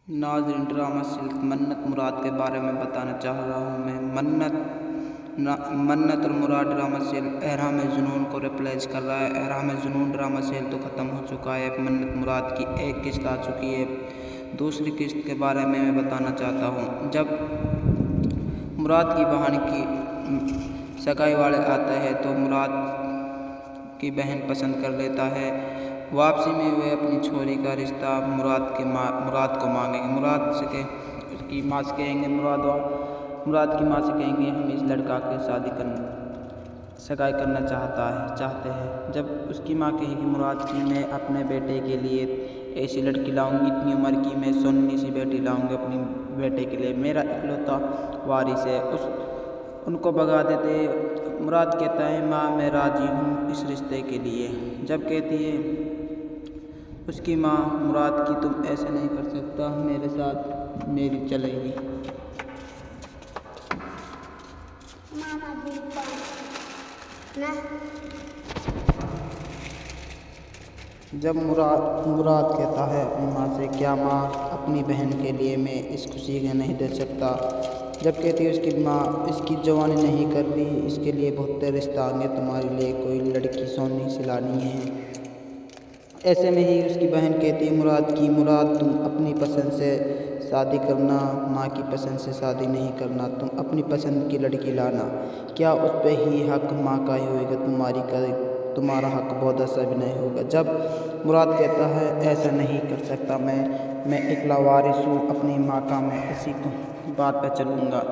नाज़रीन, drama silk मन्नत मुराद के बारे में बताना चाह रहा हूँ मैं। मन्नत और मुराद ड्रामा सिल्क एहराम जुनून को रिप्लेस कर रहा है। एहराम जुनून ड्रामा सिल्क तो ख़त्म हो चुका है। मन्नत मुराद की एक किस्त आ चुकी है। दूसरी किस्त के बारे में मैं बताना चाहता हूँ। जब मुराद की बहन की सगाई वाले आते हैं तो मुराद की बहन पसंद कर लेता है। वापसी में वे अपनी छोरी का रिश्ता मुराद को मांगेंगे। उसकी माँ से कहेंगे, मुराद की माँ से कहेंगे हम इस लड़का की सगाई करना चाहते हैं। जब उसकी माँ कहेगी मुराद की मैं अपने बेटे के लिए ऐसी लड़की लाऊंगी, इतनी उम्र की मैं सोनी सी बेटी लाऊंगी अपनी बेटे के लिए, मेरा इकलौता वारिस है। उनको भगा देते। मुराद कहता है माँ मैं राजी हूँ इस रिश्ते के लिए। जब कहती है उसकी माँ मुराद की तुम ऐसे नहीं कर सकता, मेरे साथ मेरी चलेगी। जब मुराद कहता है अपनी माँ से क्या माँ अपनी बहन के लिए मैं इस खुशी को नहीं दे सकता। जब कहती है उसकी माँ इसकी जवानी नहीं कर रही, इसके लिए बहुत रिश्ता आएंगे, तुम्हारे लिए कोई लड़की सोनी सिलानी है। ऐसे में ही उसकी बहन कहती है मुराद तुम अपनी पसंद से शादी करना, माँ की पसंद से शादी नहीं करना, तुम अपनी पसंद की लड़की लाना। क्या उस पर ही हक माँ का ही होगा, तुम्हारा हक बहुत ऐसा भी नहीं होगा। जब मुराद कहता है ऐसा नहीं कर सकता, मैं इकला वारिस हूँ अपनी माँ का, मैं इसी बात पर चलूँगा।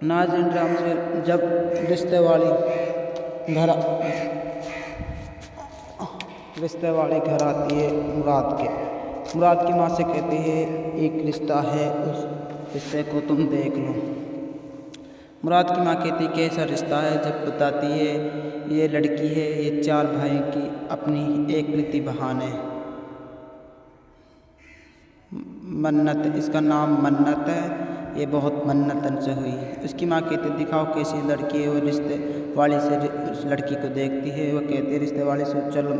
नाज़रीन, ड्रामा से जब रिश्ते वाली घर आती है मुराद की माँ से कहती है एक रिश्ता है, उस रिश्ते को तुम देख लो। मुराद की माँ कहती है कैसा रिश्ता है। जब बताती है ये लड़की है, ये 4 भाई की अपनी एक प्रीति बहन है मन्नत, इसका नाम मन्नत है, ये बहुत मन्नतन से हुई। उसकी माँ कहती दिखाओ कैसी लड़की है। वो रिश्ते वाली से उस लड़की को देखती है। वो कहती है रिश्ते वाली से चलो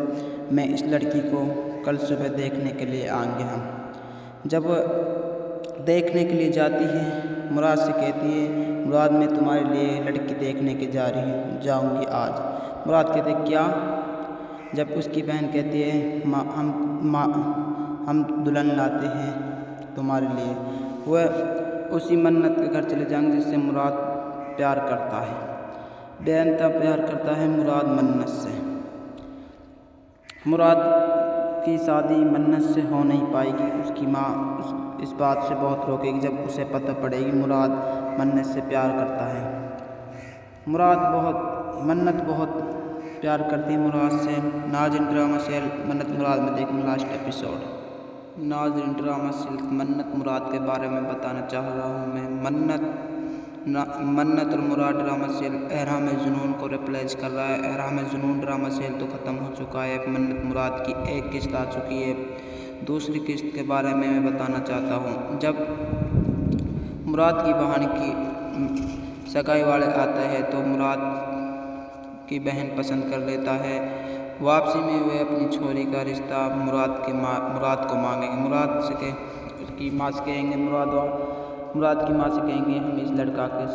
मैं इस लड़की को कल सुबह देखने के लिए आएंगे हम। जब देखने के लिए जाती है मुराद से कहती है मुराद मैं तुम्हारे लिए लड़की देखने के जाऊंगी आज। मुराद कहते क्या। जब उसकी बहन कहती है हम दुल्हन लाते हैं तुम्हारे लिए, वह उसी मन्नत के घर चले जाएंगे जिससे मुराद प्यार करता है। बेअंता प्यार करता है मुराद मन्नत से। मुराद की शादी मन्नत से हो नहीं पाएगी। उसकी माँ इस बात से बहुत रोकेगी जब उसे पता पड़ेगी मुराद मन्नत से प्यार करता है। मन्नत बहुत प्यार करती है मुराद से। नाज़रीन, ड्रामा सिल्क मन्नत मुराद में देखना लास्ट एपिसोड। नाज़रीन, ड्रामा सिल्क मन्नत मुराद के बारे में बताना चाह रहा हूँ मैं। मन्नत और मुराद ड्रामा सिल्क एहराम जुनून को रिप्लेस कर रहा है। एहराम जुनून ड्रामा सिल्क तो ख़त्म हो चुका है। मन्नत मुराद की एक किस्त आ चुकी है। दूसरी किस्त के बारे में मैं बताना चाहता हूँ। जब मुराद की बहन की सगाई वाले आते हैं तो मुराद की बहन पसंद कर लेता है। वापसी में वे अपनी छोरी का रिश्ता मुराद को मांगेंगे। उसकी माँ से कहेंगे, मुराद की माँ से कहेंगे हम इस लड़का की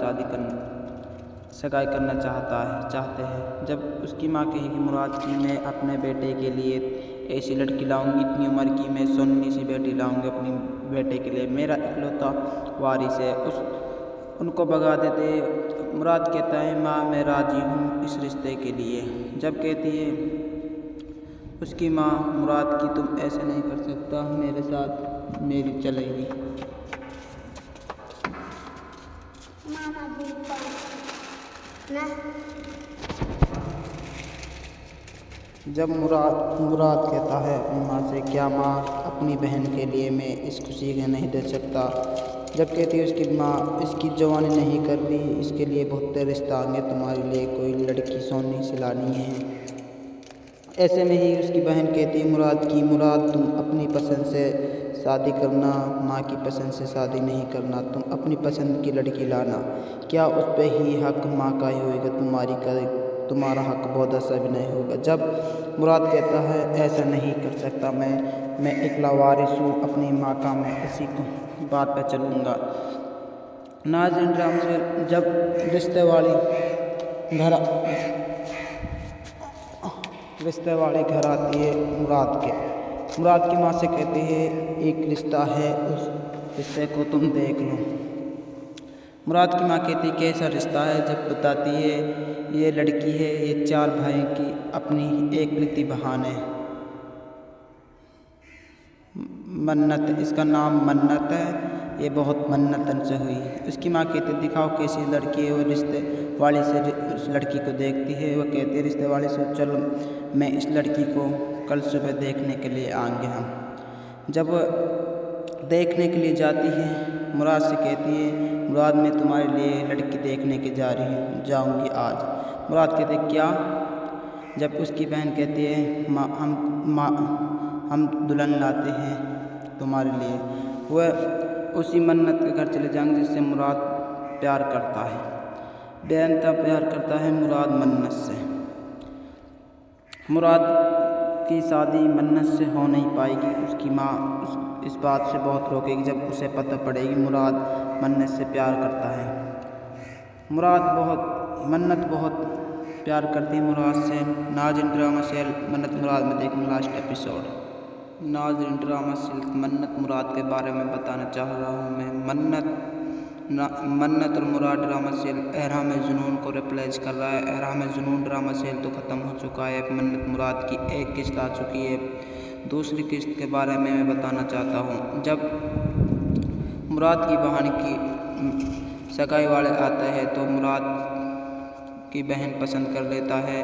सगाई करना चाहते हैं। जब उसकी माँ कहेगी मुराद की मैं अपने बेटे के लिए ऐसी लड़की लाऊंगी, इतनी उम्र की मैं सोनी सी बेटी लाऊंगी अपनी बेटे के लिए, मेरा इकलौता वारिस है। उनको भगा देते। मुराद कहता है माँ मैं राजी हूँ इस रिश्ते के लिए। जब कहती है उसकी माँ मुराद की तुम ऐसे नहीं कर सकता, मेरे साथ मेरी चलेगी। जब मुराद कहता है अपनी माँ से क्या माँ अपनी बहन के लिए मैं इस खुशी को नहीं दे सकता। जब कहती है उसकी माँ इसकी जवानी नहीं कर रही, इसके लिए बहुत रिश्ता आएंगे, तुम्हारे लिए कोई लड़की सोनी सिलानी है। ऐसे में ही उसकी बहन कहती है मुराद तुम अपनी पसंद से शादी करना, माँ की पसंद से शादी नहीं करना, तुम अपनी पसंद की लड़की लाना। क्या उस पर ही हक माँ का ही होगा, तुम्हारा हक बहुत ऐसा भी नहीं होगा। जब मुराद कहता है ऐसा नहीं कर सकता मैं एक लावारिस हूँ, अपनी माँ का मैं इसी बात पर चलूँगा। नाज़रीन ड्रामा से जब रिश्ते वाली घर आती है मुराद की माँ से कहती है एक रिश्ता है, उस रिश्ते को तुम देख लो। मुराद की माँ कहती कैसा रिश्ता है, जब बताती है ये लड़की है, ये 4 भाई की अपनी एक प्रीति बहन है, मन्नत, इसका नाम मन्नत है, ये बहुत मन्नतन से हुई। उसकी माँ कहती दिखाओ कैसी लड़की है। वो रिश्ते वाली से उस लड़की को देखती है। वह कहती है रिश्ते वाले से चलो मैं इस लड़की को कल सुबह देखने के लिए आएंगे हम। जब देखने के लिए जाती है मुराद से कहती है मुराद मैं तुम्हारे लिए लड़की देखने के जाऊंगी आज। मुराद कहते क्या? जब उसकी बहन कहती है हम दुल्हन लाते हैं तुम्हारे लिए। वह उसी मन्नत के घर चले जाएंगे जिससे मुराद प्यार करता है। बेअंतहा प्यार करता है मुराद मन्नत से। मुराद की शादी मन्नत से हो नहीं पाएगी। उसकी माँ इस बात से बहुत रोकेगी जब उसे पता पड़ेगी मुराद मन्नत से प्यार करता है। मन्नत बहुत प्यार करती है मुराद से। नाज़रीन ड्रामा सीरियल मन्नत मुराद में देखना लास्ट एपिसोड। नाज़रीन ड्रामा सीरियल मन्नत मुराद के बारे में बताना चाह रहा हूँ मैं। मन्नत और मुराद ड्रामा सीरियल एहराम जुनून को रिप्लेस कर रहा है। एहराम जुनून ड्रामा सीरियल तो ख़त्म हो चुका है। मन्नत मुराद की एक किस्त आ चुकी है। दूसरी किस्त के बारे में मैं बताना चाहता हूँ। जब मुराद की बहन की सगाई वाले आते हैं तो मुराद की बहन पसंद कर लेता है।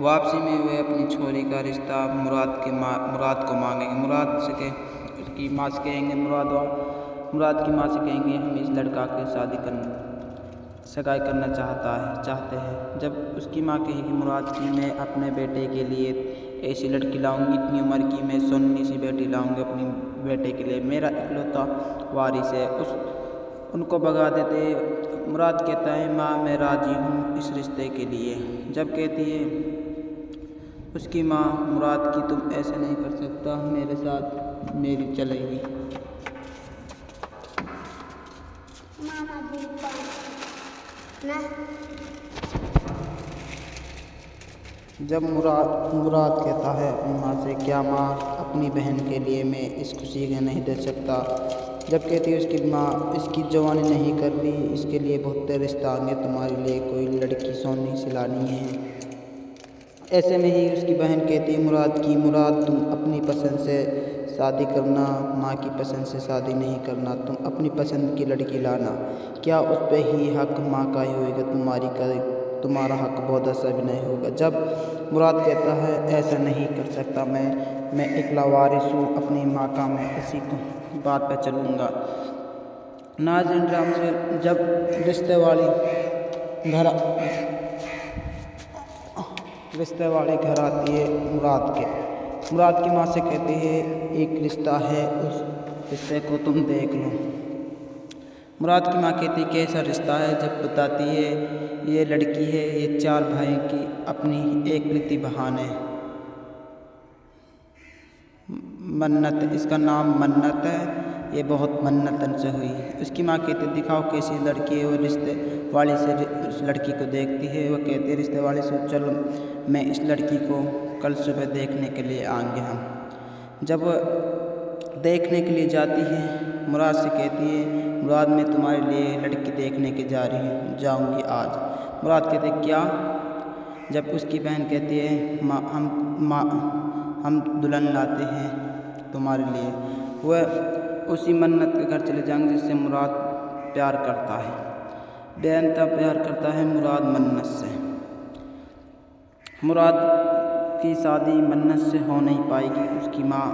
वापसी में वे अपनी छोरी का रिश्ता मुराद को मांगेंगे। उसकी माँ से कहेंगे मुराद की माँ से कहेंगे हम इस लड़का के सगाई करना चाहते हैं। जब उसकी माँ कहेगी मुराद की मैं अपने बेटे के लिए ऐसी लड़की लाऊंगी, इतनी उम्र की मैं सोनी सी बेटी लाऊंगी अपनी बेटे के लिए, मेरा इकलौता वारिस है। उनको भगा देते। मुराद कहता है माँ मैं राजी हूँ इस रिश्ते के लिए। जब कहती है उसकी माँ मुराद की तुम ऐसे नहीं कर सकता, मेरे साथ मेरी चलेगी। जब मुराद कहता है अपनी माँ से क्या माँ अपनी बहन के लिए मैं इस खुशी को नहीं दे सकता। जब कहती है उसकी माँ इसकी जवानी नहीं कर रही, इसके लिए बहुत रिश्ता आएंगे, तुम्हारे लिए कोई लड़की सोनी सिलानी है। ऐसे में ही उसकी बहन कहती है मुराद तुम अपनी पसंद से शादी करना, माँ की पसंद से शादी नहीं करना, तुम अपनी पसंद की लड़की लाना। क्या उस पर ही हक माँ का ही होगा, तुम्हारा हक बहुत ऐसा भी नहीं होगा। जब मुराद कहता है ऐसा नहीं कर सकता मैं एक लावारिस हूँ, अपनी माँ का मैं इसी बात पर चलूँगा। नाज़रीन ड्रामा से जब रिश्ते वाली घर आती है मुराद की माँ से कहती है एक रिश्ता है, उस रिश्ते को तुम देख लो। मुराद की माँ कहती कैसा रिश्ता है, जब बताती है ये लड़की है, ये 4 भाई की अपनी एक प्रीति बहन है, मन्नत, इसका नाम मन्नत है, ये बहुत मन्नतन से हुई। उसकी माँ कहती दिखाओ कैसी लड़की है। वो रिश्ते वाली से उस लड़की को देखती है। वह कहती है रिश्ते वाले से चलो मैं इस लड़की को कल सुबह देखने के लिए आएंगे हम। जब देखने के लिए जाती है मुराद से कहती है मुराद मैं तुम्हारे लिए लड़की देखने के जाऊंगी आज। मुराद कहते क्या? जब उसकी बहन कहती है हम दुल्हन लाते हैं तुम्हारे लिए। वह उसी मन्नत के घर चले जाएंगे जिससे मुराद प्यार करता है। बेअंतहा प्यार करता है मुराद मन्नत से। मुराद की शादी मन्नत से हो नहीं पाएगी। उसकी माँ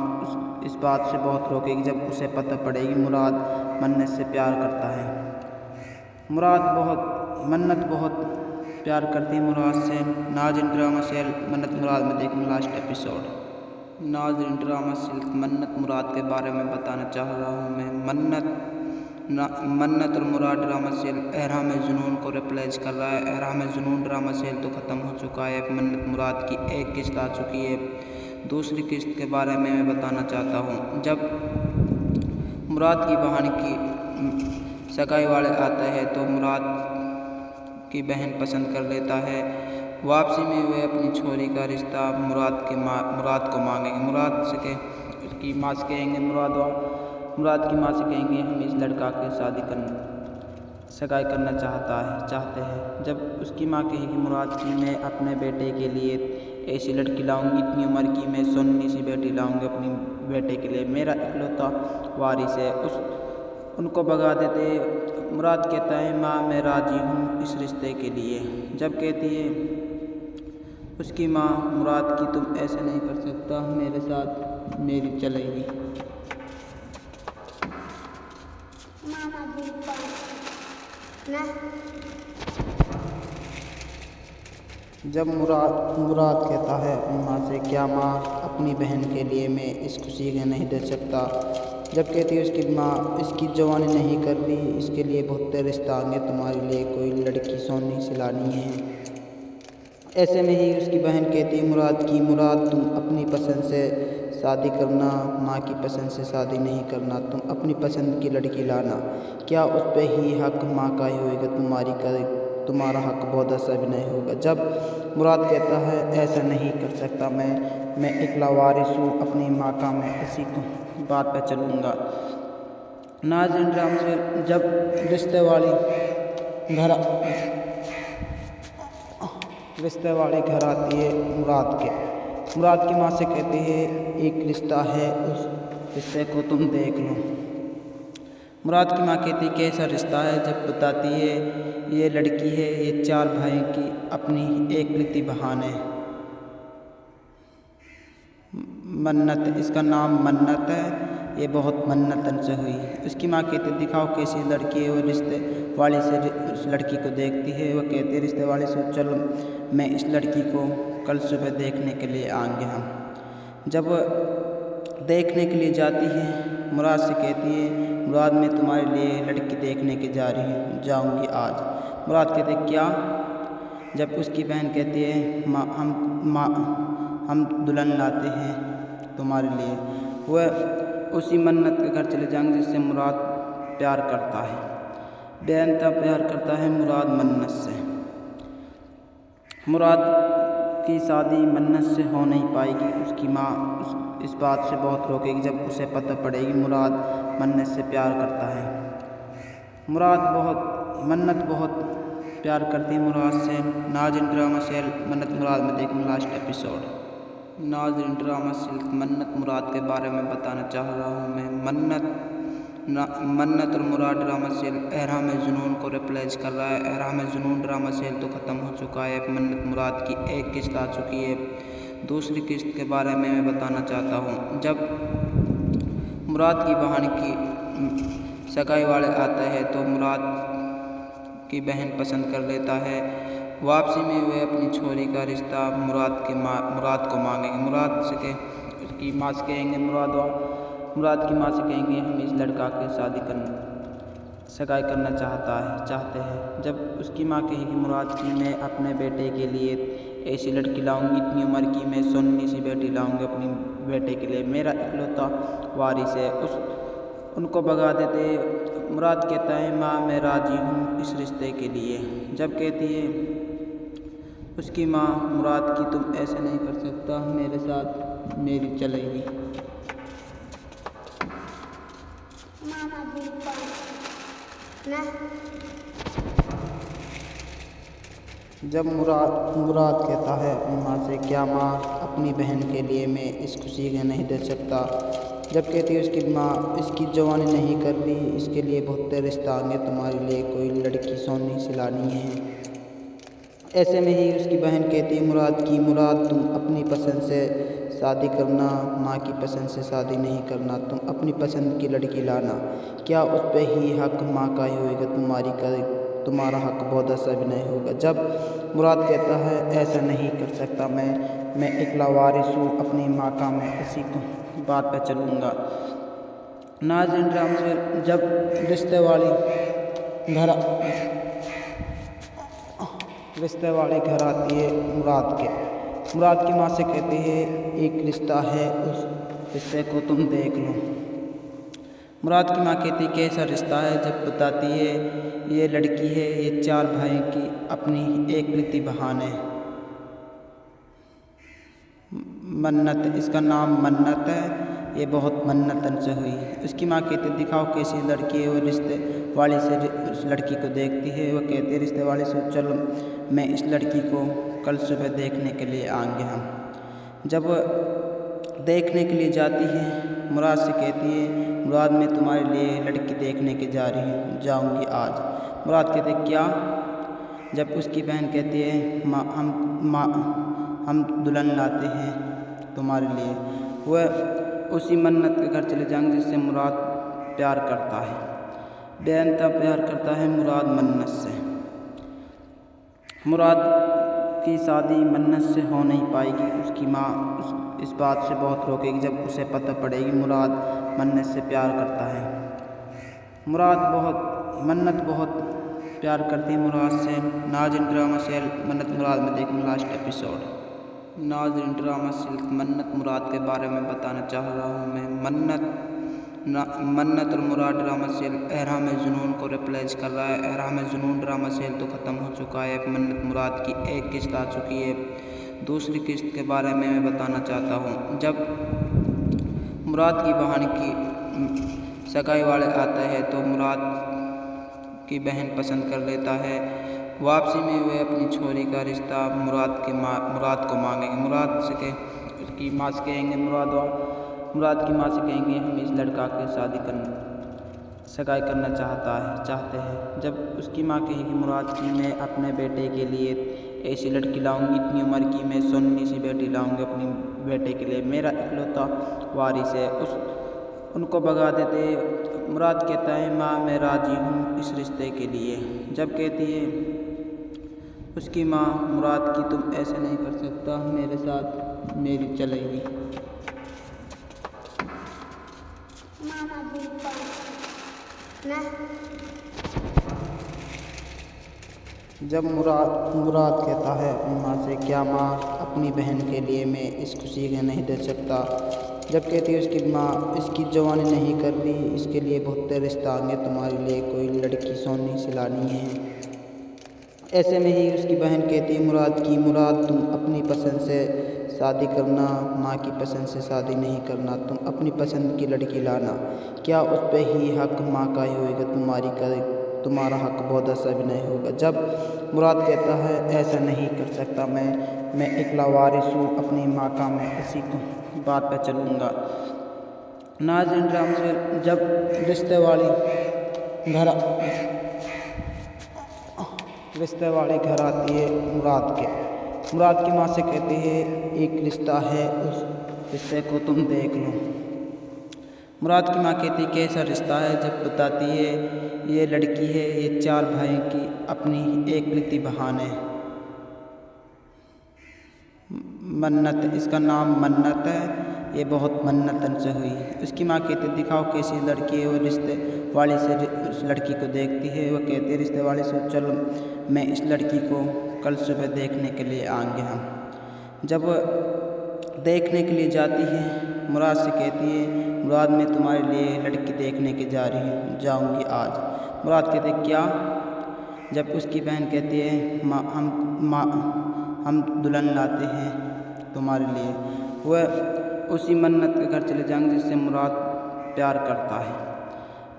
इस बात से बहुत रोकेगी जब उसे पता पड़ेगी मुराद मन्नत से प्यार करता है। मन्नत बहुत प्यार करती है मुराद से। नाज़रीन ड्रामा सीरियल मन्नत मुराद में देखना लास्ट एपिसोड। नाज़रीन ड्रामा सीरियल मन्नत मुराद के बारे में बताना चाह रहा हूँ मैं। मन्नत और मुराद ड्रामा सीरियल एहराम जुनून को रिप्लेस कर रहा है। एहराम जुनून ड्रामा सीरियल तो ख़त्म हो चुका है। मन्नत मुराद की एक किस्त आ चुकी है। दूसरी किस्त के बारे में मैं बताना चाहता हूँ। जब मुराद की बहन की सगाई वाले आते हैं तो मुराद की बहन पसंद कर लेता है। वापसी में वे अपनी छोरी का रिश्ता मुराद को मांगेंगे। मुराद से उसकी माँ से कहेंगे, मुराद की माँ से कहेंगे हम इस लड़का की सगाई करना चाहते हैं। जब उसकी माँ कहेगी मुराद की मैं अपने बेटे के लिए ऐसी लड़की लाऊंगी, इतनी उम्र की मैं सोनी सी बेटी लाऊंगी अपनी बेटे के लिए, मेरा इकलौता वारिस है। उनको भगा देते। मुराद कहता है माँ मैं राजी हूँ इस रिश्ते के लिए। जब कहती है उसकी माँ मुराद की तुम ऐसे नहीं कर सकता, मेरे साथ मेरी चलेगी। जब मुराद कहता है अपनी माँ से क्या माँ अपनी बहन के लिए मैं इस खुशी को नहीं दे सकता। जब कहती है उसकी माँ इसकी जवानी नहीं कर रही, इसके लिए बहुत रिश्ता आएंगे, तुम्हारे लिए कोई लड़की सोनी सिलानी है। ऐसे में ही उसकी बहन कहती है मुराद तुम अपनी पसंद से शादी करना, माँ की पसंद से शादी नहीं करना, तुम अपनी पसंद की लड़की लाना। क्या उस पर ही हक माँ का ही होगा, तुम्हारा हक बहुत सा भी नहीं होगा। जब मुराद कहता है ऐसा नहीं कर सकता, मैं इकला वारिस हूँ अपनी माँ का, मैं इसी बात पर चलूँगा। नाज़रीन ड्रामा से जब रिश्ते वाली घर आती है मुराद की माँ से कहती है एक रिश्ता है, उस रिश्ते को तुम देख लो। मुराद की माँ कहती है कैसा रिश्ता है। जब बताती है ये लड़की है, ये 4 भाइयों की अपनी एकलौती बहन है मन्नत, इसका नाम मन्नत है, ये बहुत मन्नतन से हुई। उसकी माँ कहती दिखाओ कैसी लड़की है। वो रिश्ते वाले से उस लड़की को देखती है। वो कहती है रिश्ते वाले से चलो मैं इस लड़की को कल सुबह देखने के लिए आएंगे हम। जब देखने के लिए जाती है मुराद से कहती है मुराद मैं तुम्हारे लिए लड़की देखने के जाऊंगी आज। मुराद कहते क्या। जब उसकी बहन कहती है हम दुल्हन लाते हैं तुम्हारे लिए, वह उसी मन्नत के घर चले जाएंगे जिससे मुराद प्यार करता है। बेअंतहा प्यार करता है मुराद मन्नत से। मुराद की शादी मन्नत से हो नहीं पाएगी। उसकी माँ इस बात से बहुत रोकेगी। जब उसे पता पड़ेगी मुराद मन्नत से प्यार करता है। मन्नत बहुत प्यार करती है मुराद से। नाज़रीन ड्रामा सीरियल मन्नत मुराद में देखें लास्ट एपिसोड। नाज़रीन ड्रामा सीरियल मन्नत मुराद के बारे में बताना चाह रहा हूँ मैं। मन्नत और मुराद ड्रामा सीरियल एहराम जुनून को रिप्लेस कर रहा है। एहराम जुनून ड्रामा सीरियल तो ख़त्म हो चुका है। मन्नत मुराद की एक किस्त आ चुकी है। दूसरी किस्त के बारे में मैं बताना चाहता हूँ। जब मुराद की बहन की सगाई वाले आते हैं तो मुराद की बहन पसंद कर लेता है। वापसी में वे अपनी छोरी का रिश्ता मुराद को मांगेंगे। मुराद से उसकी माँ से कहेंगे, मुराद की माँ से कहेंगे हम इस लड़का की सगाई करना चाहते हैं। जब उसकी माँ कहेगी मुराद की मैं अपने बेटे के लिए ऐसी लड़की लाऊंगी, इतनी उम्र की मैं सोनी सी बेटी लाऊंगी अपनी बेटे के लिए, मेरा इकलौता वारिस है। उनको भगा देते। मुराद कहता है माँ मैं राजी हूँ इस रिश्ते के लिए। जब कहती है उसकी माँ मुराद की तुम ऐसे नहीं कर सकता, मेरे साथ मेरी चलेगी। जब मुराद कहता है अपनी माँ से क्या माँ अपनी बहन के लिए मैं इस खुशी को नहीं दे सकता। जब कहती है उसकी माँ इसकी जवानी नहीं कर रही, इसके लिए बहुत रिश्ता आएंगे, तुम्हारे लिए कोई लड़की सोनी सिलानी है। ऐसे में ही उसकी बहन कहती है मुराद तुम अपनी पसंद से शादी करना, माँ की पसंद से शादी नहीं करना, तुम अपनी पसंद की लड़की लाना। क्या उस पर ही हक माँ का ही होगा, तुम्हारा हक बहुत सा भी नहीं होगा। जब मुराद कहता है ऐसा नहीं कर सकता, मैं इकला वारिस हूँ अपनी माँ का, मैं इसी बात पर चलूँगा। नाज़रीन ड्रामा से जब रिश्ते वाली घर आती है मुराद की माँ से कहती है एक रिश्ता है, उस रिश्ते को तुम देख लो। मुराद की माँ कहती है कैसा रिश्ता है। जब बताती है ये लड़की है, ये 4 भाइयों की अपनी एक प्रीति बहन है, मन्नत, इसका नाम मन्नत है, ये बहुत मन्नतन से हुई। उसकी माँ कहती दिखाओ कैसी लड़की है। वो रिश्ते वाली से उस लड़की को देखती है। वो कहती है रिश्ते वाले से चलो मैं इस लड़की को कल सुबह देखने के लिए आएंगे हम। जब देखने के लिए जाती है मुराद से कहती है मुराद मैं तुम्हारे लिए लड़की देखने के जाऊंगी आज। मुराद कहते क्या। जब उसकी बहन कहती है हम दुल्हन लाते हैं तुम्हारे लिए। वह उसी मन्नत के घर चले जाएंगे जिससे मुराद प्यार करता है। बेअंतहा प्यार करता है मुराद मन्नत से। मुराद की शादी मन्नत से हो नहीं पाएगी। उसकी माँ इस बात से बहुत रोकेगी जब उसे पता पड़ेगी मुराद मन्नत से प्यार करता है। मन्नत बहुत प्यार करती है मुराद से। नाज़रीन ड्रामा सीरियल मन्नत मुराद में देखना लास्ट एपिसोड। नाज़रीन ड्रामा सीरियल मन्नत मुराद के बारे में बताना चाह रहा हूँ मैं। मन्नत और मुराद ड्रामा सीरियल एहराम जुनून को रिप्लेस कर रहा है। एहराम जुनून ड्रामा सीरियल तो ख़त्म हो चुका है। मन्नत मुराद की एक किस्त आ चुकी है। दूसरी किस्त के बारे में मैं बताना चाहता हूँ। जब मुराद की बहन की सगाई वाले आते हैं तो मुराद की बहन पसंद कर लेता है। वापसी में वे अपनी छोरी का रिश्ता मुराद को मांगेंगे। उसकी माँ से कहेंगे मुराद की माँ से कहेंगे हम इस लड़का के सगाई करना चाहते हैं। जब उसकी माँ कहेगी मुराद की मैं अपने बेटे के लिए ऐसी लड़की लाऊंगी, इतनी उम्र की मैं सुन्नी सी बेटी लाऊंगी अपने बेटे के लिए, मेरा इकलौता वारिस है। उनको भगा देते। मुराद कहता है माँ मैं राजी हूँ इस रिश्ते के लिए। जब कहती है उसकी माँ मुराद की तुम ऐसे नहीं कर सकता, मेरे साथ मेरी चलेगी। जब मुराद कहता है अपनी माँ से क्या माँ अपनी बहन के लिए मैं इस खुशी को नहीं दे सकता। जब कहती है उसकी माँ इसकी जवानी नहीं कर रही, इसके लिए बहुत रिश्ता आएंगे, तुम्हारे लिए कोई लड़की सोनी सिलानी है। ऐसे में ही उसकी बहन कहती है मुराद तुम अपनी पसंद से शादी करना, माँ की पसंद से शादी नहीं करना, तुम अपनी पसंद की लड़की लाना। क्या उस पर ही हक माँ का ही होगा, तुम्हारा हक बहुत ऐसा भी नहीं होगा। जब मुराद कहता है ऐसा नहीं कर सकता, मैं इकला वारिस हूँ अपनी माँ का, मैं इसी बात पर चलूँगा। नाज़रीन ड्रामा से जब रिश्ते वाली घर आती है मुराद की माँ से कहती है एक रिश्ता है, उस रिश्ते को तुम देख लो। मुराद की माँ कहती है कैसा रिश्ता है। जब बताती है ये लड़की है, ये 4 भाइयों की अपनी एक प्रीति बहन है, मन्नत, इसका नाम मन्नत है, ये बहुत मन्नतन से हुई। उसकी माँ कहती दिखाओ कैसी लड़की है। वो रिश्ते वाले से उस लड़की को देखती है। वो कहती है रिश्ते वाले से चलो मैं इस लड़की को कल सुबह देखने के लिए आएंगे हम। जब देखने के लिए जाती है मुराद से कहती है मुराद मैं तुम्हारे लिए लड़की देखने के जाऊंगी आज। मुराद कहते क्या। जब उसकी बहन कहती है हम दुल्हन लाते हैं तुम्हारे लिए। वह उसी मन्नत के घर चले जाएंगे जिससे मुराद प्यार करता है।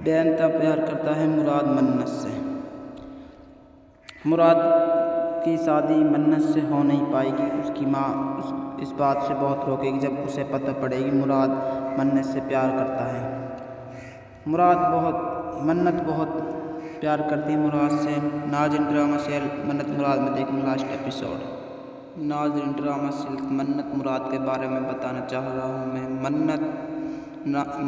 बेअंतहा प्यार करता है मुराद मन्नत से। मुराद की शादी मन्नत से हो नहीं पाएगी। उसकी माँ इस बात से बहुत रोकेगी जब उसे पता पड़ेगी मुराद मन्नत से प्यार करता है। मन्नत बहुत प्यार करती है मुराद से। नाज़रीन ड्रामा सीरियल मन्नत मुराद में देखना लास्ट एपिसोड। नाज़रीन ड्रामा सीरियल मन्नत मुराद के बारे में बताना चाह रहा हूँ मैं।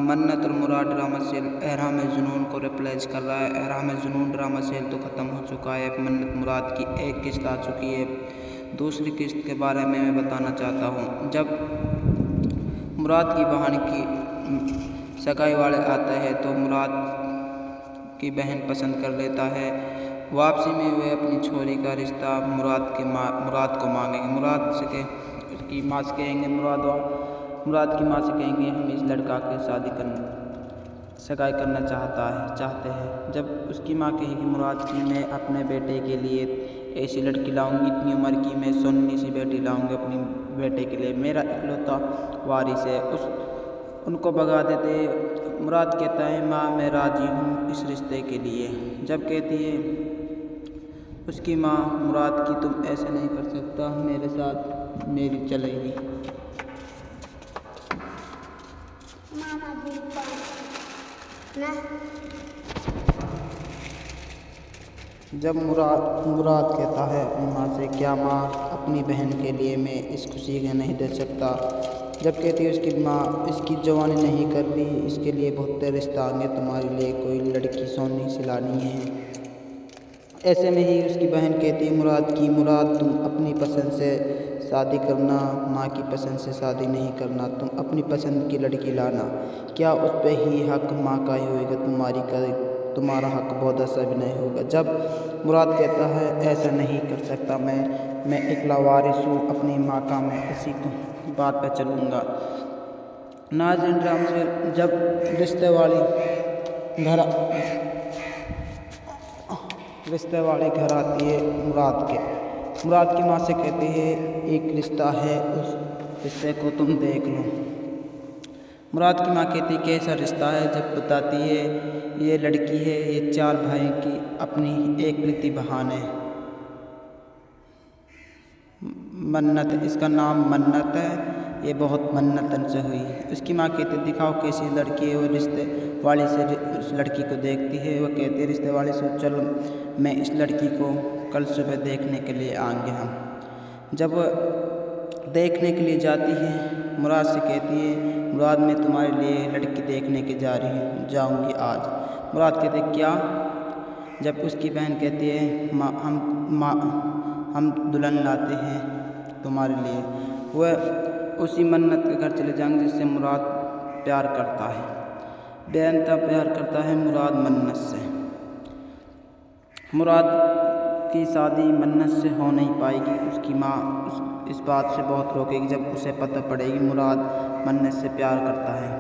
मन्नत और मुराद ड्रामा सीरियल एहराम जुनून को रिप्लेस कर रहा है। एहराम जुनून ड्रामा सीरियल तो ख़त्म हो चुका है। मन्नत मुराद की एक किस्त आ चुकी है। दूसरी किस्त के बारे में मैं बताना चाहता हूँ। जब मुराद की बहन की सगाई वाले आते हैं तो मुराद की बहन पसंद कर लेता है। वापसी में वे अपनी छोरी का रिश्ता मुराद को मांगेंगे। उसकी माँ से कहेंगे, मुराद की माँ से कहेंगे हम इस लड़का के सगाई करना चाहते हैं। जब उसकी माँ कहेगी मुराद की मैं अपने बेटे के लिए ऐसी लड़की लाऊंगी, इतनी उम्र की मैं सोनी सी बेटी लाऊंगी अपनी बेटे के लिए, मेरा इकलौता वारिस है। उनको भगा देते। मुराद कहता है माँ मैं राजी हूँ इस रिश्ते के लिए। जब कहती है उसकी माँ मुराद की तुम ऐसे नहीं कर सकता, मेरे साथ मेरी चलेगी। जब मुराद कहता है अपनी माँ से क्या माँ अपनी बहन के लिए मैं इस खुशी को नहीं दे सकता। जब कहती है उसकी माँ इसकी जवानी नहीं कर रही, इसके लिए बहुत रिश्ता आएंगे, तुम्हारे लिए कोई लड़की सोनी सिलानी है। ऐसे में ही उसकी बहन कहती है मुराद तुम अपनी पसंद से शादी करना, माँ की पसंद से शादी नहीं करना, तुम अपनी पसंद की लड़की लाना। क्या उस पर ही हक माँ का ही होगा, तुम्हारा हक बहुत ऐसा भी नहीं होगा। जब मुराद कहता है ऐसा नहीं कर सकता, मैं इकला वारिस हूँ अपनी माँ का, मैं इसी बात पर चलूँगा। नाज़रीन ड्रामा से जब रिश्ते वाली घर आती है मुराद की माँ से कहती है एक रिश्ता है, उस रिश्ते को तुम देख लो। मुराद की माँ कहती है कैसा रिश्ता है। जब बताती है ये लड़की है, ये 4 भाई की अपनी एक प्रीति बहन है, मन्नत, इसका नाम मन्नत है, ये बहुत मन्नतन से हुई। उसकी माँ कहती दिखाओ कैसी लड़की है। वो रिश्ते वाली से उस लड़की को देखती है। वो कहती है रिश्ते वाले से चलो मैं इस लड़की को कल सुबह देखने के लिए आएंगे हम। जब देखने के लिए जाती है मुराद से कहती है मुराद मैं तुम्हारे लिए लड़की देखने के जाऊंगी आज। मुराद कहते क्या। जब उसकी बहन कहती है हम दुल्हन लाते हैं तुम्हारे लिए, वह उसी मन्नत के घर चले जाएंगे जिससे मुराद प्यार करता है। बेअंतहा प्यार करता है मुराद मन्नत से। मुराद की शादी मन्नत से हो नहीं पाएगी। उसकी माँ इस बात से बहुत रोकेगी जब उसे पता पड़ेगी मुराद मन्नत से प्यार करता है।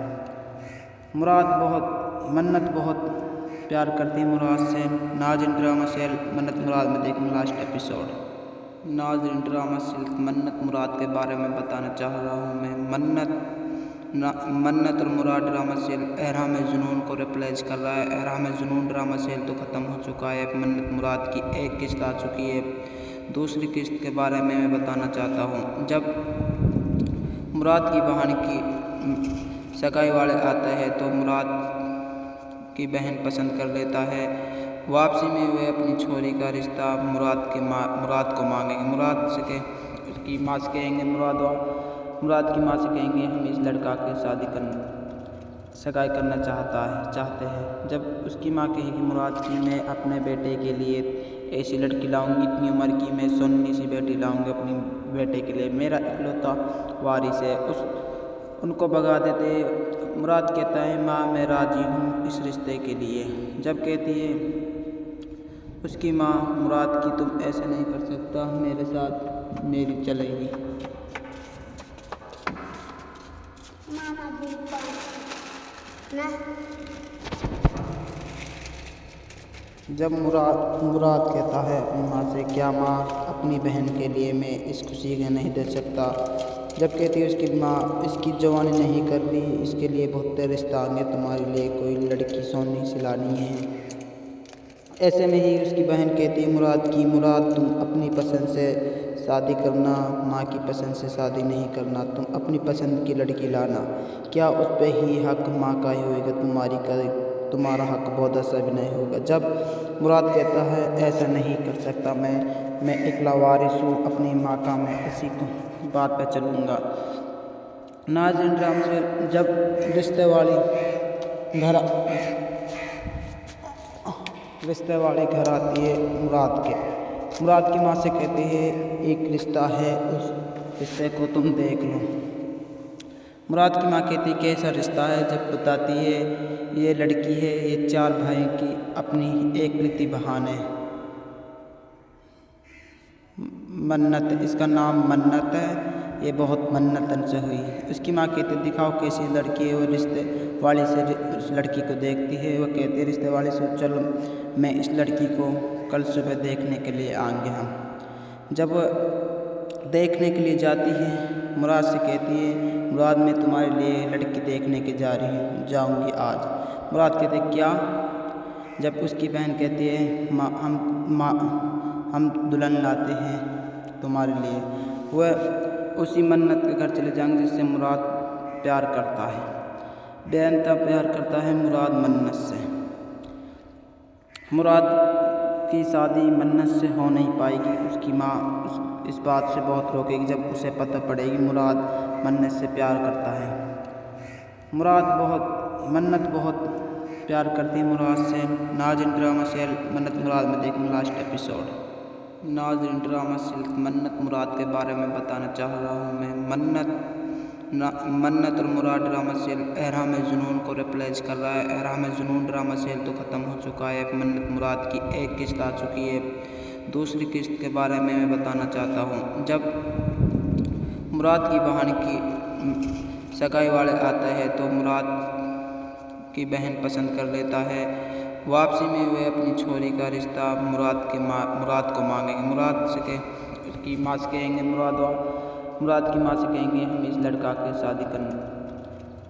मन्नत बहुत प्यार करती है मुराद से। नाज़रीन ड्रामा सीरियल मन्नत मुराद में देखेंगे लास्ट एपिसोड। नाज़रीन ड्रामा सीरियल मन्नत मुराद के बारे में बताना चाह रहा हूँ मैं। मन्नत और मुराद ड्रामा सीरियल एहराम जुनून को रिप्लेस कर रहा है। एहराम जुनून ड्रामा सीरियल तो ख़त्म हो चुका है। मन्नत मुराद की एक किस्त आ चुकी है। दूसरी किस्त के बारे में मैं बताना चाहता हूँ। जब मुराद की बहन की सगाई वाले आते हैं तो मुराद की बहन पसंद कर लेता है। वापसी में वे अपनी छोरी का रिश्ता मुराद को मांगेंगे। उसकी माँ से कहेंगे, मुराद की माँ से कहेंगे हम इस लड़का के सगाई करना चाहते हैं। जब उसकी माँ कहेगी मुराद की मैं अपने बेटे के लिए ऐसी लड़की लाऊंगी, इतनी उम्र की मैं सोनी सी बेटी लाऊंगी अपनी बेटे के लिए, मेरा इकलौता वारिस है। उनको भगा देते। मुराद कहता है माँ मैं राजी हूँ इस रिश्ते के लिए। जब कहती है उसकी माँ मुराद की तुम ऐसे नहीं कर सकता, मेरे साथ मेरी चलेगी। जब मुराद कहता है अपनी माँ से क्या माँ अपनी बहन के लिए मैं इस खुशी को नहीं दे सकता। जब कहती है उसकी माँ इसकी जवानी नहीं कर रही, इसके लिए बहुत रिश्ता आएंगे, तुम्हारे लिए कोई लड़की सोनी सिलानी है। ऐसे में ही उसकी बहन कहती है मुराद तुम अपनी पसंद से शादी करना, माँ की पसंद से शादी नहीं करना, तुम अपनी पसंद की लड़की लाना। क्या उस पर ही हक माँ का ही होगा, तुम्हारा हक बहुत ऐसा भी नहीं होगा। जब मुराद कहता है ऐसा नहीं कर सकता, मैं इकला वारिस हूँ अपनी माँ का, मैं इसी बात पर चलूँगा। नाज़रीन ड्रामा से जब रिश्ते वाली घर आती है मुराद की माँ से कहती है एक रिश्ता है, उस रिश्ते को तुम देख लो। मुराद की माँ कहती कैसा रिश्ता है, जब बताती है ये लड़की है, ये 4 भाइयों की अपनी एक प्रीति बहान है। मन्नत, इसका नाम मन्नत है, ये बहुत मन्नतन से हुई। उसकी माँ कहती दिखाओ कैसी लड़की है। वो रिश्ते वाली से उस लड़की को देखती है। वो कहती है रिश्ते वाले से चलो मैं इस लड़की को कल सुबह देखने के लिए आएंगे हम। जब देखने के लिए जाती है, मुराद से कहती है मुराद मैं तुम्हारे लिए लड़की देखने के जा रही हूँ, जाऊँगी आज। मुराद कहते क्या? जब उसकी बहन कहती है हम दुल्हन लाते हैं तुम्हारे लिए। वह उसी मन्नत के घर चले जाएंगे जिससे मुराद प्यार करता है। बेअंता प्यार करता है मुराद मन्नत से। मुराद की शादी मन्नत से हो नहीं पाएगी। उसकी माँ इस बात से बहुत रोकेगी जब उसे पता पड़ेगी मुराद मन्नत से प्यार करता है। मन्नत बहुत प्यार करती है मुराद से। नाज़रीन ड्रामा सीरियल मन्नत मुराद में देखें लास्ट एपिसोड। नाज़रीन ड्रामा सीरियल मन्नत मुराद के बारे में बताना चाह रहा हूँ मैं। मन्नत और मुराद ड्रामा सीरियल एहराम जुनून को रिप्लेस कर रहा है। एहराम जुनून ड्रामा सीरियल तो ख़त्म हो चुका है। मन्नत मुराद की एक किस्त आ चुकी है। दूसरी किस्त के बारे में मैं बताना चाहता हूँ। जब मुराद की बहन की सगाई वाले आते हैं तो मुराद की बहन पसंद कर लेता है। वापसी में वे अपनी छोरी का रिश्ता मुराद को मांगेंगे। उसकी माँ से कहेंगे मुराद की माँ से कहेंगे हम इस लड़का की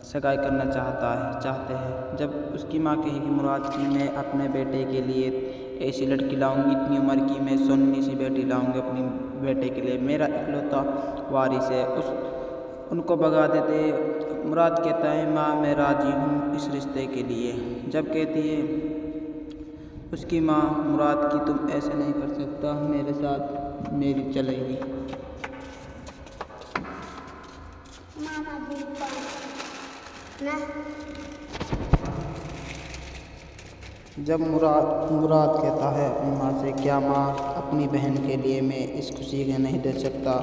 सगाई करना चाहते हैं। जब उसकी माँ कहेगी मुराद की मैं अपने बेटे के लिए ऐसी लड़की लाऊंगी, इतनी उम्र की मैं सोनी सी बेटी लाऊंगी अपनी बेटे के लिए, मेरा इकलौता वारिस है। उनको भगा देते। मुराद कहता है माँ मैं राजी हूँ इस रिश्ते के लिए। जब कहती है उसकी माँ मुराद की तुम ऐसे नहीं कर सकता, मेरे साथ मेरी चलेगी। जब मुराद कहता है अपनी माँ से क्या माँ अपनी बहन के लिए मैं इस खुशी को नहीं दे सकता।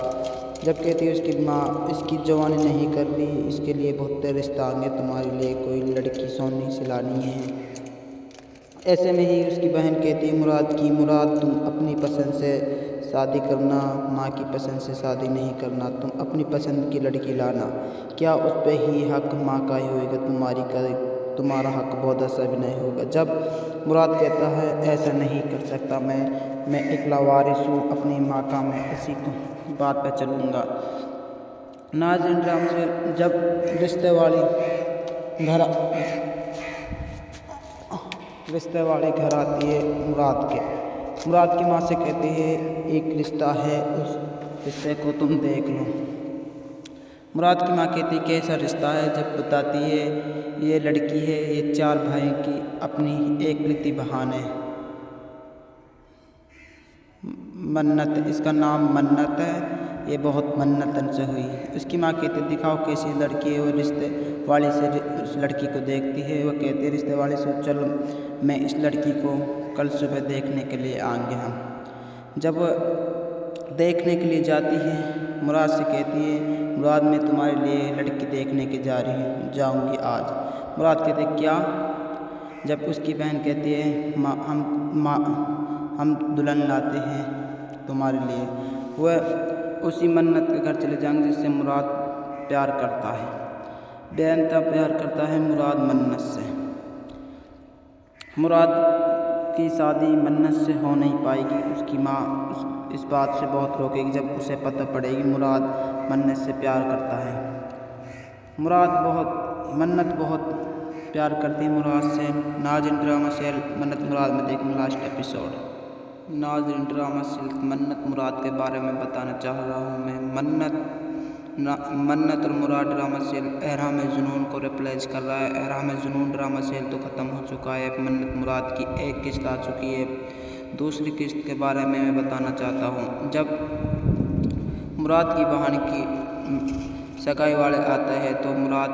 जब कहती है उसकी माँ इसकी जवानी नहीं कर ली, इसके लिए बहुत रिश्ता आएंगे, तुम्हारे लिए कोई लड़की सोनी सिलानी है। ऐसे में ही उसकी बहन कहती है मुराद तुम अपनी पसंद से शादी करना, माँ की पसंद से शादी नहीं करना, तुम अपनी पसंद की लड़की लाना। क्या उस पर ही हक माँ का ही होगा, तुम्हारा हक बहुत ऐसा भी नहीं होगा। जब मुराद कहता है ऐसा नहीं कर सकता, मैं इकला वारिस हूँ अपनी माँ का, मैं इसी बात पर चलूँगा। नाज़रीन ड्रामा से जब रिश्ते वाली घर आती है मुराद की माँ से कहती है एक रिश्ता है, उस रिश्ते को तुम देख लो। मुराद की माँ कहती कैसा रिश्ता है, जब बताती है ये लड़की है, ये 4 भाइयों की अपनी एक प्रीति बहान है। मन्नत, इसका नाम मन्नत है, ये बहुत मन्नतन से हुई। उसकी माँ कहती दिखाओ कैसी लड़की है। वो रिश्ते वाली से उस लड़की को देखती है। वो कहती है रिश्ते वाले से चलो मैं इस लड़की को कल सुबह देखने के लिए आएंगे हम। जब देखने के लिए जाती है, मुराद से कहती है मुराद मैं तुम्हारे लिए लड़की देखने के जा रही हूँ, जाऊँगी आज। मुराद कहते क्या? जब उसकी बहन कहती है हम दुल्हन लाते हैं तुम्हारे लिए। वह उसी मन्नत के घर चले जाएंगे जिससे मुराद प्यार करता है। बेअंता प्यार करता है मुराद मन्नत से। मुराद की शादी मन्नत से हो नहीं पाएगी। उसकी माँ इस बात से बहुत रोकेगी जब उसे पता पड़ेगी मुराद मन्नत से प्यार करता है। मन्नत बहुत प्यार करती है मुराद से। नाज़रीन ड्रामा सीरियल मन्नत मुराद में देखें लास्ट एपिसोड। नाज़रीन ड्रामा सीरियल मन्नत मुराद के बारे में बताना चाह रहा हूँ मैं। मन्नत और मुराद ड्रामा सीरियल एहराम जुनून को रिप्लेस कर रहा है। एहराम जुनून ड्रामा सीरियल तो ख़त्म हो चुका है। मन्नत मुराद की एक किस्त आ चुकी है। दूसरी किस्त के बारे में मैं बताना चाहता हूँ। जब मुराद की बहन की सगाई वाले आते हैं तो मुराद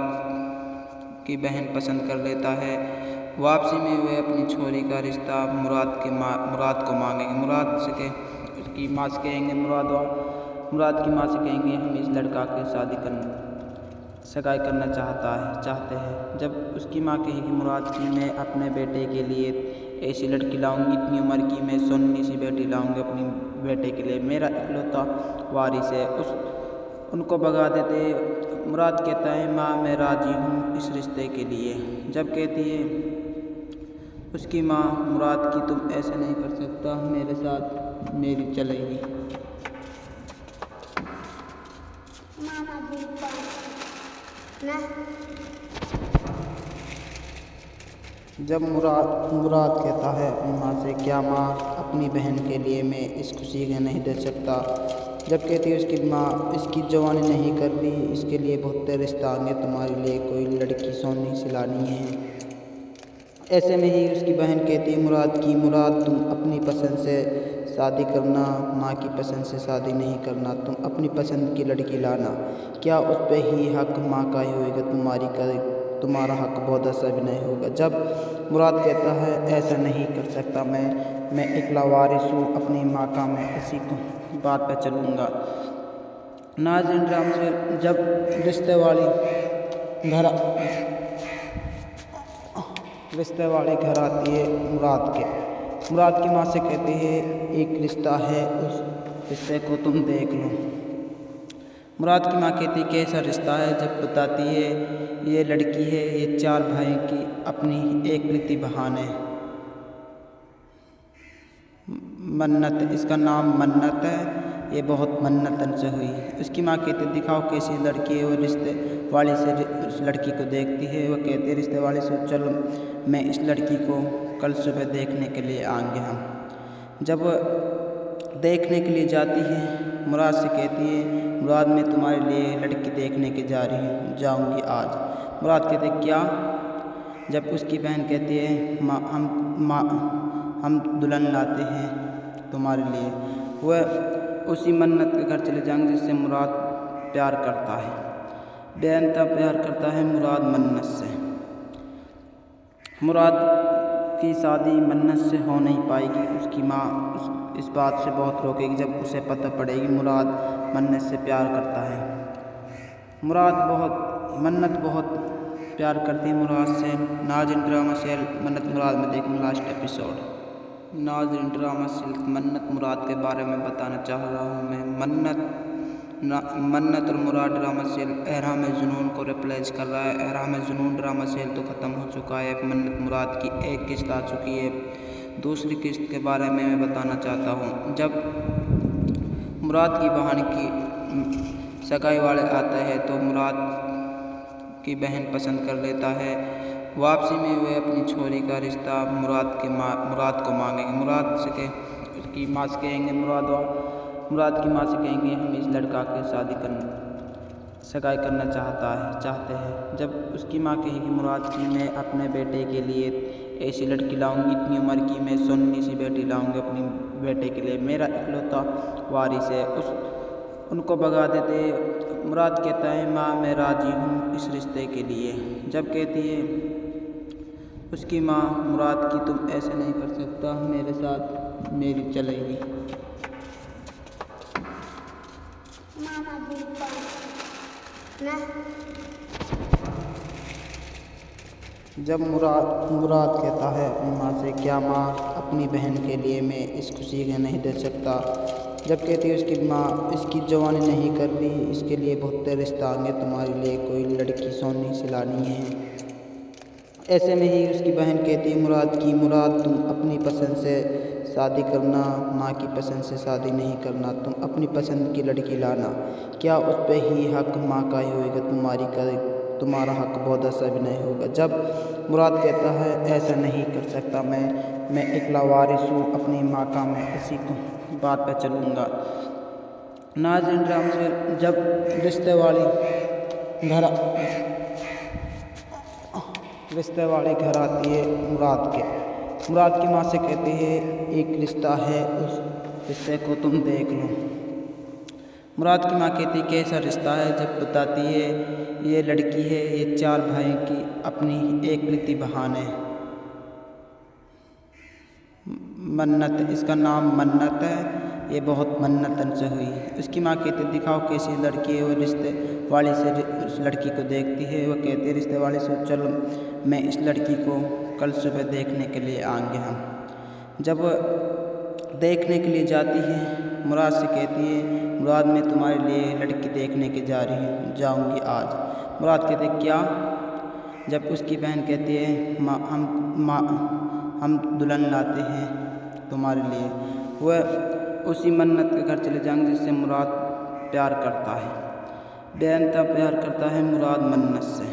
की बहन पसंद कर लेता है। वापसी में वे अपनी छोरी का रिश्ता मुराद को मांगेंगे। उसकी माँ से कहेंगे मुराद की माँ से कहेंगे हम इस लड़का की सगाई करना चाहते हैं। जब उसकी माँ कहेगी मुराद की मैं अपने बेटे के लिए ऐसी लड़की लाऊंगी, इतनी उम्र की मैं सोनी सी बेटी लाऊंगी अपनी बेटे के लिए, मेरा इकलौता वारिस है, उनको भगा देते। मुराद कहता है माँ मैं राजी हूँ इस रिश्ते के लिए। जब कहती है उसकी माँ मुराद की तुम ऐसे नहीं कर सकता, मेरे साथ मेरी चलेगी। जब मुराद कहता है अपनी माँ से क्या माँ अपनी बहन के लिए मैं इस खुशी को नहीं दे सकता। जब कहती है उसकी माँ इसकी जवानी नहीं कर रही, इसके लिए बहुत रिश्ता आएंगे, तुम्हारे लिए कोई लड़की सोनी सिलानी है। ऐसे में ही उसकी बहन कहती है मुराद तुम अपनी पसंद से शादी करना, माँ की पसंद से शादी नहीं करना, तुम अपनी पसंद की लड़की लाना, क्या उस पर ही हक माँ का ही होगा, तुम्हारा हक बहुत ऐसा भी नहीं होगा। जब मुराद कहता है ऐसा नहीं कर सकता, मैं इकला वारिस हूँ अपनी माँ का, मैं इसी बात पर चलूँगा। नाज़रीन राम से जब रिश्ते वाली घर आती है मुराद की माँ से कहती है एक रिश्ता है, उस रिश्ते को तुम देख लो। मुराद की माँ कहती है कैसा रिश्ता है। जब बताती है ये लड़की है, ये 4 भाई की अपनी एक प्रीति बहन है, मन्नत, इसका नाम मन्नत है, ये बहुत मन्नतन से हुई। उसकी माँ कहती दिखाओ कैसी लड़की है। वो रिश्ते वाले से उस लड़की को देखती है, वो कहती है रिश्ते वाले से चलो मैं इस लड़की को कल सुबह देखने के लिए आएंगे हम। जब देखने के लिए जाती है मुराद से कहती है मुराद मैं तुम्हारे लिए लड़की देखने के जाऊंगी आज। मुराद कहते क्या। जब उसकी बहन कहती है हम दुल्हन लाते हैं तुम्हारे लिए, वह उसी मन्नत के घर चले जाएंगे जिससे मुराद प्यार करता है, बेअंतहा प्यार करता है मुराद मन्नत से। मुराद की शादी मन्नत से हो नहीं पाएगी, उसकी माँ इस बात से बहुत रोकेगी जब उसे पता पड़ेगी मुराद मन्नत से प्यार करता है। मन्नत बहुत प्यार करती है मुराद से। नाज़रीन ड्रामा सीरियल मन्नत मुराद में देखना लास्ट एपिसोड। नाज़रीन ड्रामा सीरियल मन्नत मुराद के बारे में बताना चाह रहा हूँ मैं। मन्नत और मुराद ड्रामा सीरियल एहराम जुनून को रिप्लेस कर रहा है। एहराम जुनून ड्रामा सीरियल तो ख़त्म हो चुका है, मन्नत मुराद की एक किस्त आ चुकी है। दूसरी किस्त के बारे में मैं बताना चाहता हूँ। जब मुराद की बहन की सगाई वाले आते हैं तो मुराद की बहन पसंद कर लेता है। वापसी में वे अपनी छोरी का रिश्ता मुराद को मांगेंगे। उसकी माँ से कहेंगे मुराद की माँ से कहेंगे हम इस लड़का के सगाई करना चाहते हैं। जब उसकी माँ कहेगी मुराद की मैं अपने बेटे के लिए ऐसी लड़की लाऊंगी, इतनी उम्र की मैं सोनी सी बेटी लाऊंगी अपनी बेटे के लिए, मेरा इकलौता वारिस है, उनको भगा देते। मुराद कहता है माँ मैं राजी हूँ इस रिश्ते के लिए। जब कहती है उसकी माँ मुराद की तुम ऐसे नहीं कर सकता, मेरे साथ मेरी चलेगी। जब मुराद कहता है अपनी माँ से क्या माँ अपनी बहन के लिए मैं इस खुशी को नहीं दे सकता। जब कहती है उसकी माँ इसकी जवानी नहीं कर रही, इसके लिए बहुत रिश्ता आएंगे, तुम्हारे लिए कोई लड़की सोनी सिलानी है। ऐसे में ही उसकी बहन कहती है मुराद तुम अपनी पसंद से शादी करना, माँ की पसंद से शादी नहीं करना, तुम अपनी पसंद की लड़की लाना, क्या उस पर ही हक माँ का ही होगा, तुम्हारा हक बहुत ऐसा भी नहीं होगा। जब मुराद कहता है ऐसा नहीं कर सकता, मैं इकला वारिस हूँ अपनी माँ का, मैं इसी बात पर चलूँगा। नाज़रीन राम से जब रिश्ते वाली घर आती है मुराद की माँ से कहती है एक रिश्ता है, उस रिश्ते को तुम देख लो। मुराद की माँ कहती है कैसा रिश्ता है। जब बताती है ये लड़की है, ये 4 भाई की अपनी एक प्रीति बहन है, मन्नत, इसका नाम मन्नत है, ये बहुत मन्नतन से हुई। उसकी माँ कहती दिखाओ कैसी लड़की है। वो रिश्ते वाले से उस लड़की को देखती है। वह कहती है रिश्ते वाले से, चलो मैं इस लड़की को कल सुबह देखने के लिए आएंगे हम। जब देखने के लिए जाती है, मुराद से कहती है, मुराद मैं तुम्हारे लिए लड़की देखने के जाऊंगी आज। मुराद कहते क्या? जब उसकी बहन कहती है हम दुल्हन लाते हैं तुम्हारे लिए। वह उसी मन्नत के घर चले जाएंगे जिससे मुराद प्यार करता है। बेअंता प्यार करता है मुराद मन्नत से।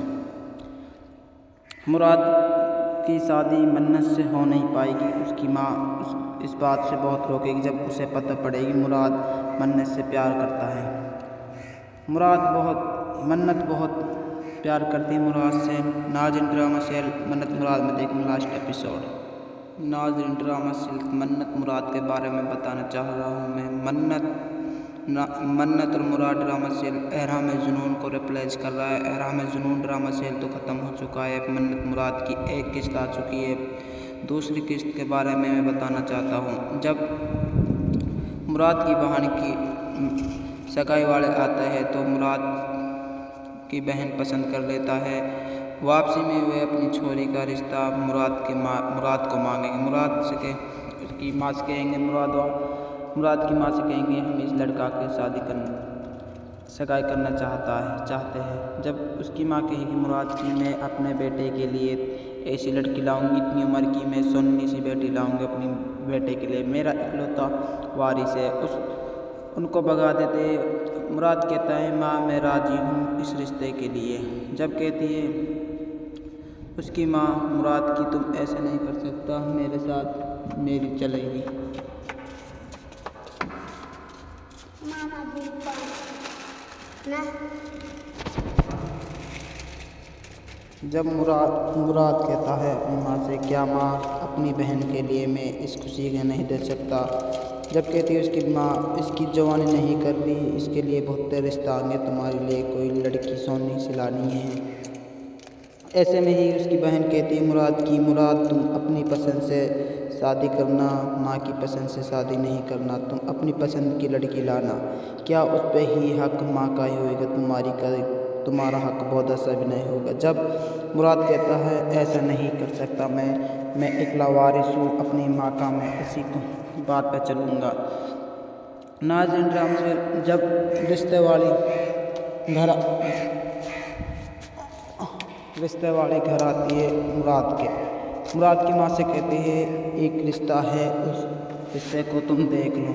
मुराद की शादी मन्नत से हो नहीं पाएगी। उसकी माँ इस बात से बहुत रोकेगी जब उसे पता पड़ेगी मुराद मन्नत से प्यार करता है। मन्नत बहुत प्यार करती है मुराद से। नाज़रीन ड्रामा सीरियल मन्नत मुराद में देखना लास्ट एपिसोड। नाज़रीन ड्रामा सीरियल मन्नत मुराद के बारे में बताना चाह रहा हूँ मैं। मन्नत और मुराद ड्रामा सीरियल एहराम जुनून को रिप्लेस कर रहा है। एहराम जुनून ड्रामा सीरियल तो ख़त्म हो चुका है। मन्नत मुराद की एक किस्त आ चुकी है। दूसरी किस्त के बारे में मैं बताना चाहता हूँ। जब मुराद की बहन की सगाई वाले आते हैं तो मुराद की बहन पसंद कर लेता है। वापसी में वे अपनी छोरी का रिश्ता मुराद को मांगेंगे। उसकी माँ से कहेंगे, मुराद की माँ से कहेंगे हम इस लड़का के सगाई करना चाहते हैं। जब उसकी माँ कहेगी मुराद की, मैं अपने बेटे के लिए ऐसी लड़की लाऊंगी, इतनी उम्र की मैं सोनी सी बेटी लाऊंगी अपनी बेटे के लिए, मेरा इकलौता वारिस है। उनको भगा देते। मुराद कहता है माँ मैं राजी हूँ इस रिश्ते के लिए। जब कहती है उसकी माँ मुराद की, तुम ऐसे नहीं कर सकता, मेरे साथ मेरी चलेगी। जब मुराद कहता है माँ से, क्या माँ अपनी बहन के लिए मैं इस खुशी को नहीं दे सकता। जब कहती है उसकी माँ, इसकी जवानी नहीं कर रही, इसके लिए बहुत रिश्ता आएंगे, तुम्हारे लिए कोई लड़की सोनी सिलानी है। ऐसे में ही उसकी बहन कहती है मुराद तुम अपनी पसंद से शादी करना, माँ की पसंद से शादी नहीं करना, तुम अपनी पसंद की लड़की लाना। क्या उस पर ही हक माँ का ही होगा, तुम्हारा हक बहुत ऐसा भी नहीं होगा। जब मुराद कहता है ऐसा नहीं कर सकता, मैं इकला वारिस हूँ अपनी माँ का, मैं इसी बात पर चलूँगा। नाज़रीन ड्रामा से जब रिश्ते वाले घर आती है मुराद की माँ से कहते हैं एक रिश्ता है, उस रिश्ते को तुम देख लो।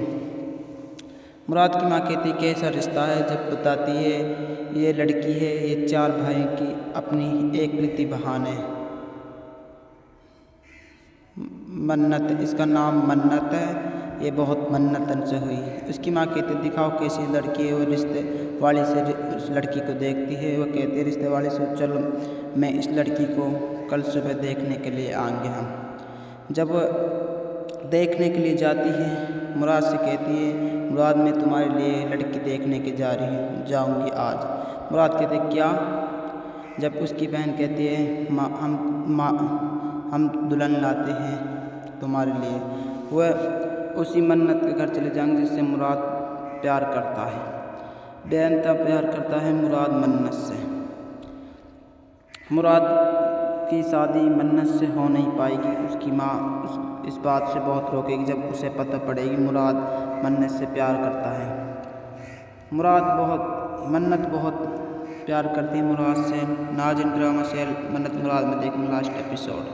मुराद की माँ कहती है कैसा रिश्ता है। जब बताती है ये लड़की है, ये 4 भाई की अपनी एक बहन है मन्नत, इसका नाम मन्नत है, ये बहुत मन्नतन से हुई। उसकी माँ कहती दिखाओ कैसी लड़की है। वो रिश्ते वाले से उस लड़की को देखती है। वह कहती है रिश्ते वाले से, चलो मैं इस लड़की को कल सुबह देखने के लिए आएंगे हम। जब देखने के लिए जाती है, मुराद से कहती है, मुराद मैं तुम्हारे लिए लड़की देखने के जाऊंगी आज। मुराद कहते क्या? जब उसकी बहन कहती है हम दुल्हन लाते हैं तुम्हारे लिए। वह उसी मन्नत के घर चले जाएंगे जिससे मुराद प्यार करता है। बेअंता प्यार करता है मुराद मन्नत से। मुराद की शादी मन्नत से हो नहीं पाएगी। उसकी माँ इस बात से बहुत रोकेगी जब उसे पता पड़ेगी मुराद मन्नत से प्यार करता है। मन्नत बहुत प्यार करती है मुराद से। नाज़रीन ड्रामा सीरियल मन्नत मुराद में देखना लास्ट एपिसोड।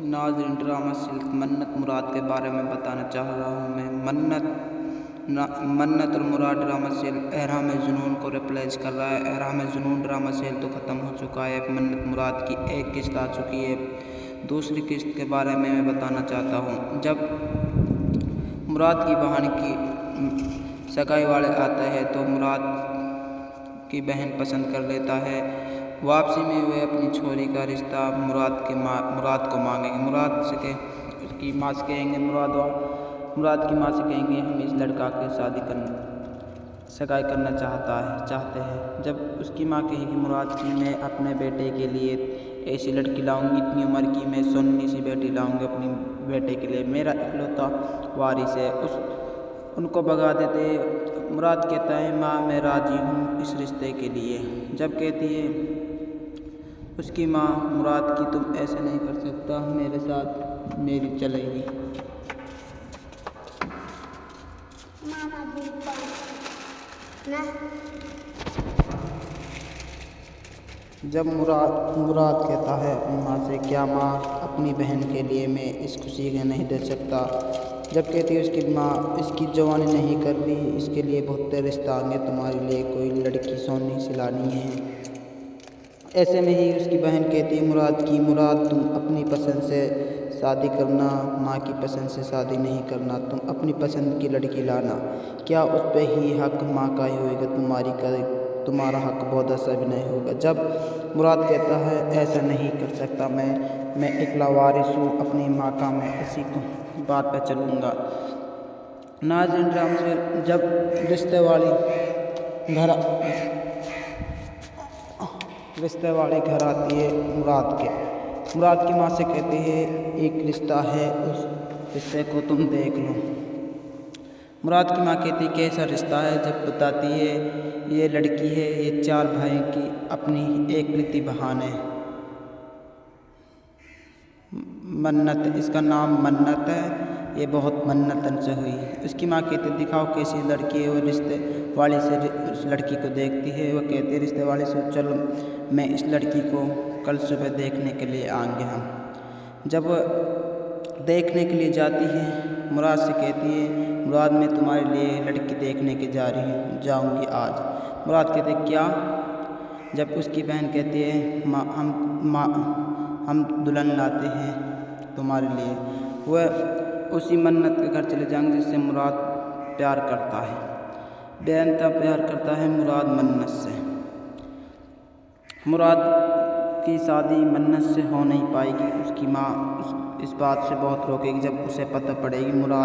नाज़रीन ड्रामा सीरियल मन्नत मुराद के बारे में बताना चाह रहा हूँ मैं। मन्नत और मुराद ड्रामा सीरियल एहराम जुनून को रिप्लेस कर रहा है। एहराम जुनून ड्रामा सीरियल तो ख़त्म हो चुका है। मन्नत मुराद की एक किस्त आ चुकी है। दूसरी किस्त के बारे में मैं बताना चाहता हूँ। जब मुराद की बहन की सगाई वाले आते हैं तो मुराद की बहन पसंद कर लेता है। वापसी में वे अपनी छोरी का रिश्ता मुराद को मांगेंगे। उसकी माँ से कहेंगे, मुराद की माँ से कहेंगे हम इस लड़का के सगाई करना चाहते हैं। जब उसकी माँ कहेगी मुराद की, मैं अपने बेटे के लिए ऐसी लड़की लाऊंगी, इतनी उम्र की मैं सोनी सी बेटी लाऊंगी अपनी बेटे के लिए, मेरा इकलौता वारिस है। उनको भगा देते। मुराद कहता है माँ मैं राजी हूँ इस रिश्ते के लिए। जब कहती है उसकी माँ मुराद की तुम ऐसे नहीं कर सकता, मेरे साथ मेरी चलेगी। जब मुराद कहता है अपनी माँ से क्या माँ अपनी बहन के लिए मैं इस खुशी को नहीं दे सकता। जब कहती है उसकी माँ इसकी जवानी नहीं कर दी, इसके लिए बहुत रिश्ता आएंगे, तुम्हारे लिए कोई लड़की सोनी सिलानी है। ऐसे में ही उसकी बहन कहती है मुराद तुम अपनी पसंद से शादी करना, माँ की पसंद से शादी नहीं करना, तुम अपनी पसंद की लड़की लाना। क्या उस पर ही हक माँ का ही होगा, तुम्हारा हक बहुत ऐसा भी नहीं होगा। जब मुराद कहता है ऐसा नहीं कर सकता, मैं एक लावारिस हूँ अपनी माँ का, मैं इसी बात पर चलूँगा। नाज़रीन ड्रामा से जब रिश्ते वाली घर आती है मुराद की माँ से कहती है एक रिश्ता है, उस रिश्ते को तुम देख लो। मुराद की माँ कहती है कैसा रिश्ता है। जब बताती है ये लड़की है, ये 4 भाई की अपनी एक प्रीति बहन है, मन्नत, इसका नाम मन्नत है, ये बहुत मन्नतन से हुई। उसकी माँ कहती दिखाओ कैसी लड़की है। वो रिश्ते वाली से उस लड़की को देखती है। वह कहती है रिश्ते वाले से चलो मैं इस लड़की को कल सुबह देखने के लिए आएंगे हम। जब देखने के लिए जाती है मुराद से कहती है मुराद मैं तुम्हारे लिए लड़की देखने के जाऊंगी आज। मुराद कहते क्या। जब उसकी बहन कहती है हम दुल्हन लाते हैं तुम्हारे लिए, वह उसी मन्नत के घर चले जाएंगे जिससे मुराद प्यार करता है। बेअंतहा प्यार करता है मुराद मन्नत से। मुराद की शादी मन्नत से हो नहीं पाएगी। उसकी माँ इस बात से बहुत रोकेगी। जब उसे पता पड़ेगी मुराद